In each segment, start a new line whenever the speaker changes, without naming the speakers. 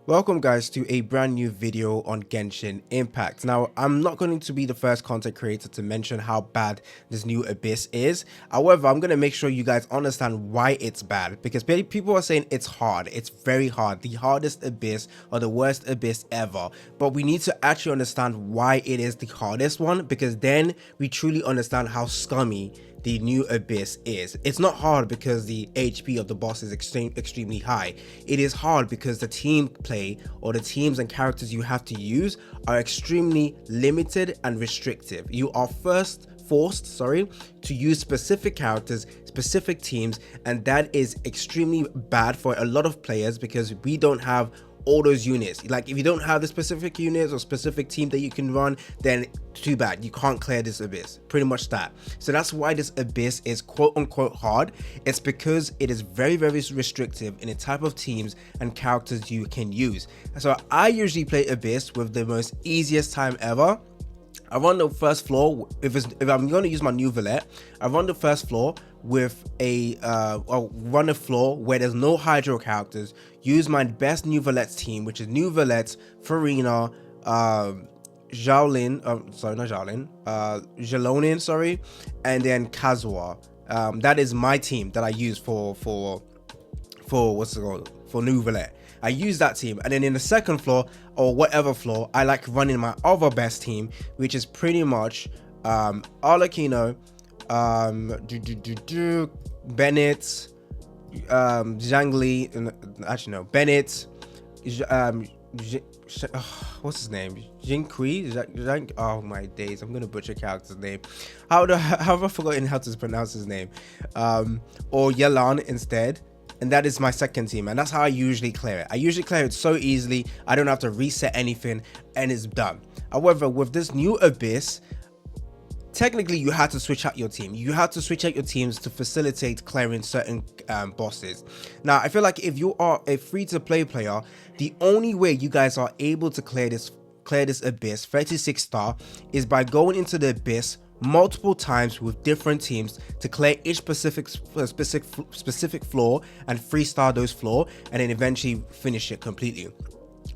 Welcome guys to a brand new video on Genshin Impact. Now, I'm not going to be the first content creator to mention how bad this new abyss is. However, I'm going to make sure you guys understand why it's bad, because people are saying it's hard. It's very hard, the hardest abyss or the worst abyss ever. But we need to actually understand why it is the hardest one, because then we truly understand how scummy the new abyss is. It's not hard because the HP of the boss is extremely high. It is hard because the team play or the teams and characters you have to use are extremely limited and restrictive. You are forced to use specific characters, specific teams, and that is extremely bad for a lot of players because we don't have all those units. Like, if you don't have the specific units or specific team that you can run, then too bad, you can't clear this abyss. Pretty much that. So that's why this abyss is quote unquote hard. It's because it is very restrictive in the type of teams and characters you can use. So I usually play abyss with the most easiest time ever. I run the first floor. If I'm going to use my new Valette, I run the first floor with a I'll run a floor where there's no hydro characters. Use my best new Valette team, which is new Valette, Farina, Jalonin, and then Kazuha. That is my team that I use for what's it called, for new Valette. I use that team, and then in the second floor or whatever floor, I like running my other best team, which is pretty much Arlecchino, Bennett, Zhangli, actually no, Bennett, what's his name? Jinkui? Oh my days, I'm gonna butcher character's name. How have I forgotten how to pronounce his name? Or Yelan instead. And that is my second team, and that's how I usually clear it. I usually clear it so easily, I don't have to reset anything, and it's done. However, with this new abyss, technically you have to switch out your team. You have to switch out your teams to facilitate clearing certain bosses. Now, I feel like if you are a free-to-play player, the only way you guys are able to clear this abyss 36 star is by going into the abyss multiple times with different teams to clear each specific floor and 3-star those floor, and then eventually finish it completely,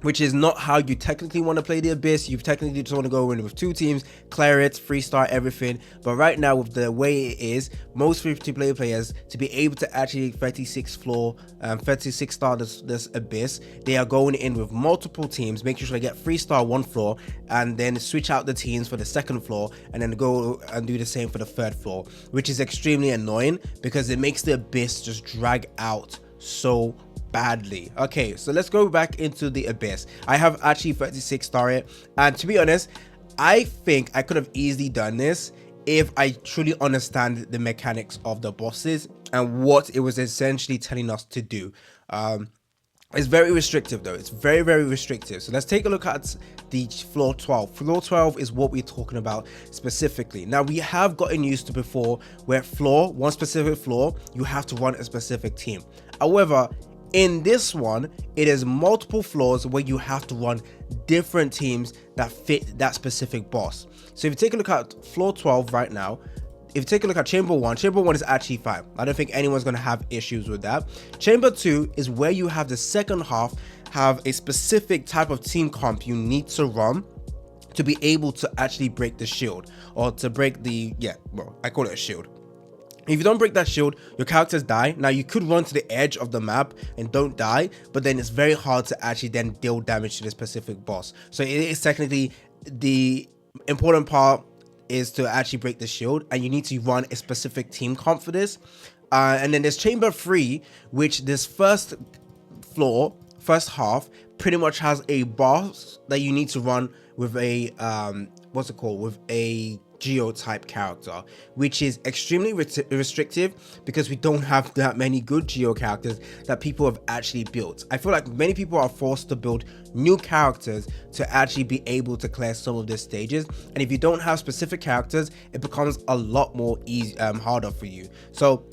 which is not how you technically want to play the abyss. You technically just want to go in with 2 teams, clear it, 3-star everything. But right now, with the way it is, most free-to-play players, to be able to actually 36 star this abyss, they are going in with multiple teams, making sure they get 3-star one floor, and then switch out the teams for the second floor, and then go and do the same for the third floor, which is extremely annoying because it makes the abyss just drag out so badly. Okay, so let's go back into the abyss. I have actually 36 star it, and to be honest, I think I could have easily done this if I truly understand the mechanics of the bosses and what it was essentially telling us to do. It's very restrictive though. It's very restrictive. So let's take a look at the floor 12. Floor 12 is what we're talking about specifically. Now, we have gotten used to before where one specific floor, you have to run a specific team. However, in this one, it is multiple floors where you have to run different teams that fit that specific boss. So if you take a look at floor 12 right now, if you take a look at chamber 1 is actually fine. I don't think anyone's going to have issues with that. Chamber 2 is where you have the second half, have a specific type of team comp you need to run to be able to actually break the shield, or to break the, I call it a shield. If you don't break that shield, your characters die. Now, you could run to the edge of the map and don't die, but then it's very hard to actually then deal damage to the specific boss. So it is technically, the important part is to actually break the shield, and you need to run a specific team comp for this. And then there's chamber 3, which this first half pretty much has a boss that you need to run with a with a geo type character, which is extremely restrictive because we don't have that many good geo characters that people have actually built. I feel like many people are forced to build new characters to actually be able to clear some of these stages, and if you don't have specific characters, it becomes a lot more harder for you. So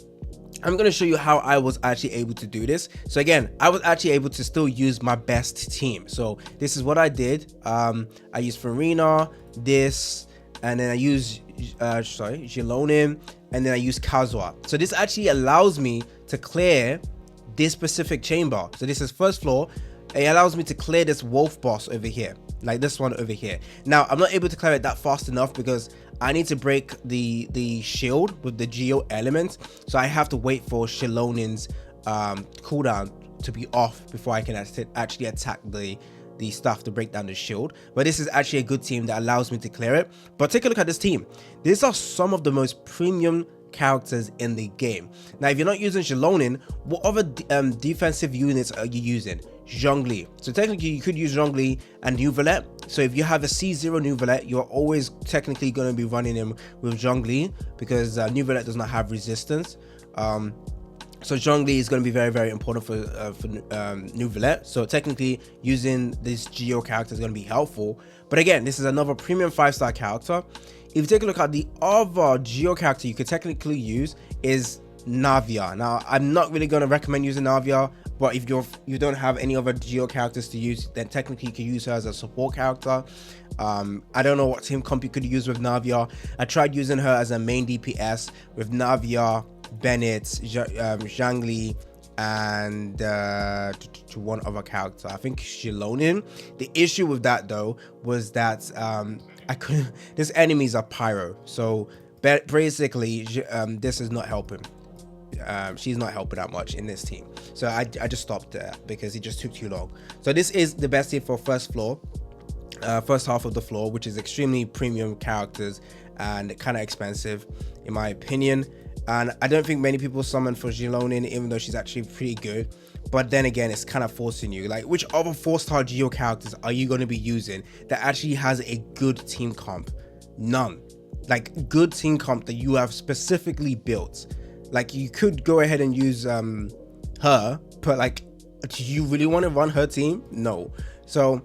I'm going to show you how I was actually able to do this. So again, I was actually able to still use my best team. So this is what I did. I used Farina, and then I use Jalonin, and then I use Kazuha. So this actually allows me to clear this specific chamber. So this is first floor. it allows me to clear this wolf boss over here, like this one over here. Now I'm not able to clear it that fast enough because I need to break the shield with the geo element, so I have to wait for Shilonin's cooldown to be off before I can actually attack the stuff to break down the shield. But this is actually a good team that allows me to clear it. But take a look at this team. These are some of the most premium characters in the game. Now if you're not using Shilonin, what other defensive units are you using? Zhongli. So technically you could use Zhongli and Neuvillette. So if you have a C0 Neuvillette, you're always technically going to be running him with Zhongli because Neuvillette does not have resistance. So Zhongli is going to be very, very important for Neuvillette. So technically using this Geo character is going to be helpful. But again, this is another premium 5-star character. If you take a look at the other Geo character you could technically use is Navia. Now I'm not really going to recommend using Navia, but if you don't have any other Geo characters to use, then technically you can use her as a support character. I don't know what team comp you could use with Navia. I tried using her as a main DPS with Navia, Bennett, Zhang Li, and to one other character, I think Shilonin. The issue with that though was that I couldn't. These enemies are pyro, so basically this is not helping. She's not helping that much in this team, so I just stopped there because it just took too long. So this is the best team for first half of the floor, which is extremely premium characters and kind of expensive in my opinion. And I don't think many people summon for Shilonin, even though she's actually pretty good. But then again, it's kind of forcing you. Like, which other 4-star Geo characters are you going to be using that actually has a good team comp? None. Like, good team comp that you have specifically built. Like, you could go ahead and use her, but like, do you really want to run her team? No. So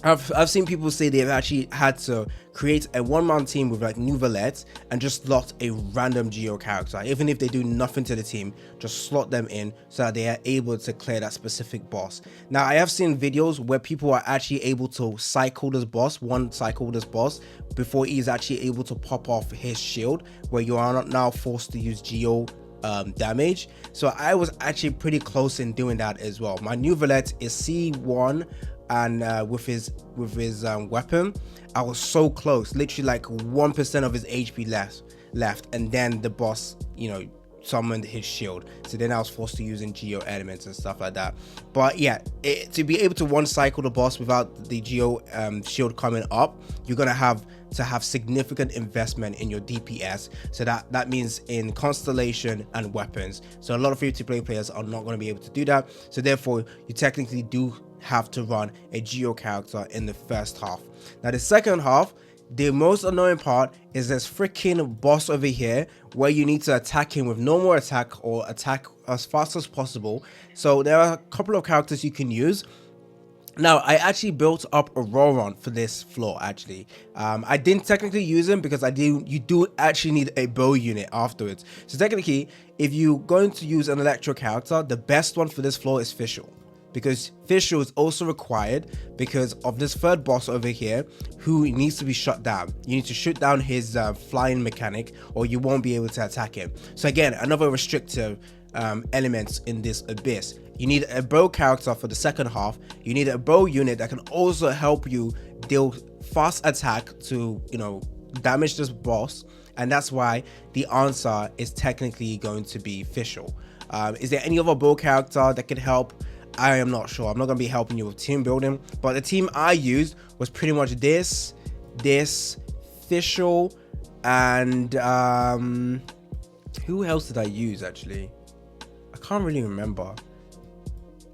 I've seen people say they've actually had to create a one-man team with like Neuvillette and just slot a random Geo character, even if they do nothing to the team, just slot them in so that they are able to clear that specific boss. Now I have seen videos where people are actually able to cycle this boss, before he's actually able to pop off his shield, where you are not now forced to use Geo damage. So I was actually pretty close in doing that as well. My Neuvillette is C1, and with his weapon, I was so close, literally like 1% of his HP left, and then the boss, you know, summoned his shield. So then I was forced to using Geo elements and stuff like that. But yeah, to be able to one cycle the boss without the Geo shield coming up, you're gonna have to have significant investment in your DPS. So that means in constellation and weapons. So a lot of free-to-play players are not going to be able to do that. So therefore, you technically do have to run a Geo character in the first half. Now the second half, the most annoying part is this freaking boss over here, where you need to attack him with normal attack or attack as fast as possible. So there are a couple of characters you can use. Now I actually built up a Roron for this floor. Actually I didn't technically use him because you do actually need a bow unit afterwards. So technically, if you're going to use an electro character, the best one for this floor is Fischl, because Fischl is also required because of this third boss over here who needs to be shut down. You need to shoot down his flying mechanic, or you won't be able to attack him. So again, another restrictive elements in this abyss. You need a bow character for the second half. You need a bow unit that can also help you deal fast attack to, you know, damage this boss, and that's why the answer is technically going to be Fischl. Is there any other bow character that could help? I am not sure. I'm not going to be helping you with team building, but the team I used was pretty much this Fischl, and who else did I use actually? I can't really remember.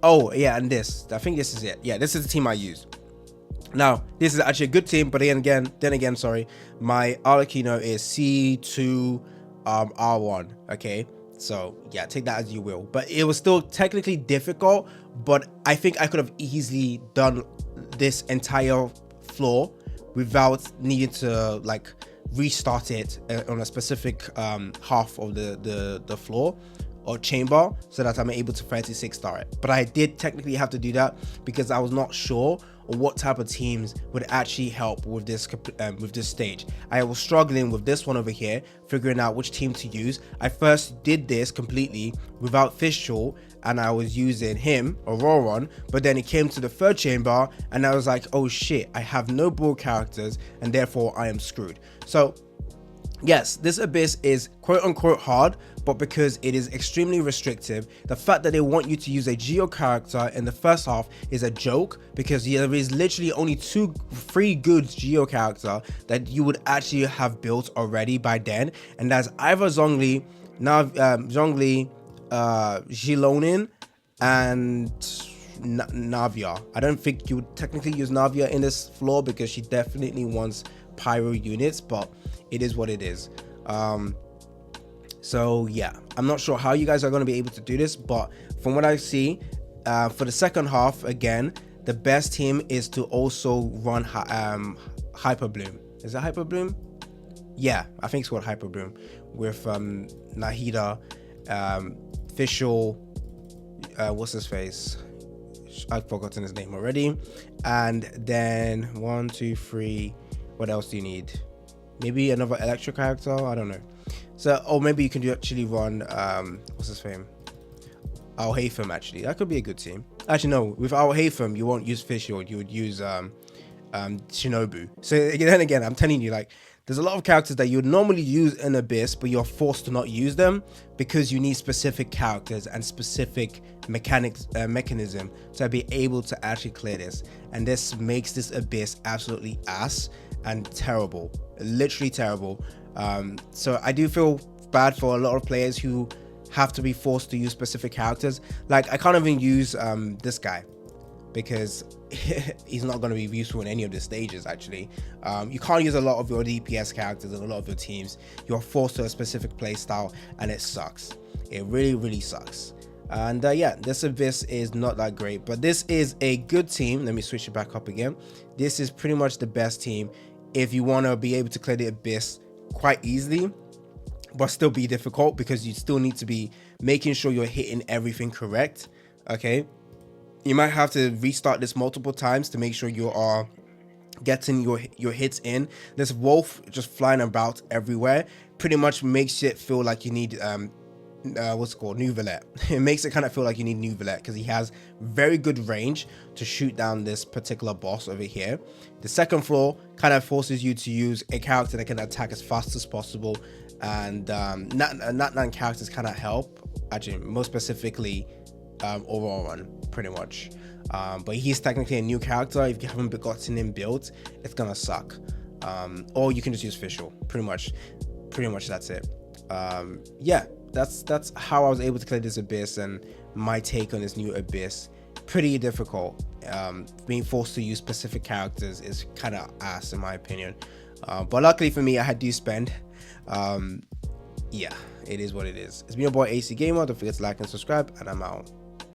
Oh yeah, and this, I think this is it. Yeah, this is the team I used. Now this is actually a good team, but then again, sorry, my Arlecchino is C2 R1. Okay, so yeah, take that as you will, but it was still technically difficult. But I think I could have easily done this entire floor without needing to like restart it on a specific half of the floor or chamber, so that I'm able to 36 star it. But I did technically have to do that because I was not sure or what type of teams would actually help with this stage. I was struggling with this one over here, figuring out which team to use. I first did this completely without Fischl, and I was using him, Auroron, but then it came to the third chamber and I was like, oh shit, I have no ball characters and therefore I am screwed. So yes, this Abyss is quote unquote hard, but because it is extremely restrictive, the fact that they want you to use a Geo character in the first half is a joke, because there is literally only 3 good Geo character that you would actually have built already by then, and that's either Zhongli, Xilonin, and Navia. I don't think you would technically use Navia in this floor because she definitely wants pyro units, but it is what it is. So yeah, I'm not sure how you guys are going to be able to do this, but from what I see, for the second half, again, the best team is to also run Hyper Bloom. Is it Hyper Bloom? Yeah, I think it's called Hyper Bloom, with Nahida, Fischl, what's his face? I've forgotten his name already. And then 1, 2, 3. What else do you need? Maybe another Electro character? I don't know. So, or maybe you can actually run, what's his name? Al Haytham, actually. That could be a good team. Actually, no. With Al Haytham, you won't use Fischl. You would use Shinobu. So then again, I'm telling you, like, there's a lot of characters that you would normally use in Abyss, but you're forced to not use them because you need specific characters and specific mechanism to be able to actually clear this. And this makes this Abyss absolutely ass and terrible, literally terrible. So I do feel bad for a lot of players who have to be forced to use specific characters. Like, I can't even use this guy because he's not going to be useful in any of the stages. Actually, you can't use a lot of your DPS characters in a lot of your teams. You're forced to a specific play style, and it sucks. It really sucks. And yeah, this Abyss is not that great, but this is a good team. Let me switch it back up again. This is pretty much the best team if you want to be able to clear the Abyss quite easily, but still be difficult, because you still need to be making sure you're hitting everything correct. Okay, you might have to restart this multiple times to make sure you are getting your hits in. This wolf just flying about everywhere pretty much makes it feel like you need what's it called, Nouvelet. It makes it kind of feel like you need Nouvelet because he has very good range to shoot down this particular boss over here. The second floor kind of forces you to use a character that can attack as fast as possible, and natlan characters kind of help, actually most specifically Auroron, pretty much. But he's technically a new character. If you haven't gotten him built, it's gonna suck. Or you can just use Fischl. Pretty much that's it. Yeah, that's how I was able to clear this Abyss, and my take on this new Abyss. Pretty difficult. Being forced to use specific characters is kind of ass in my opinion. But luckily for me, I had to spend. Yeah, it is what it is. It's been your boy AC Gamer. Don't forget to like and subscribe, and I'm out.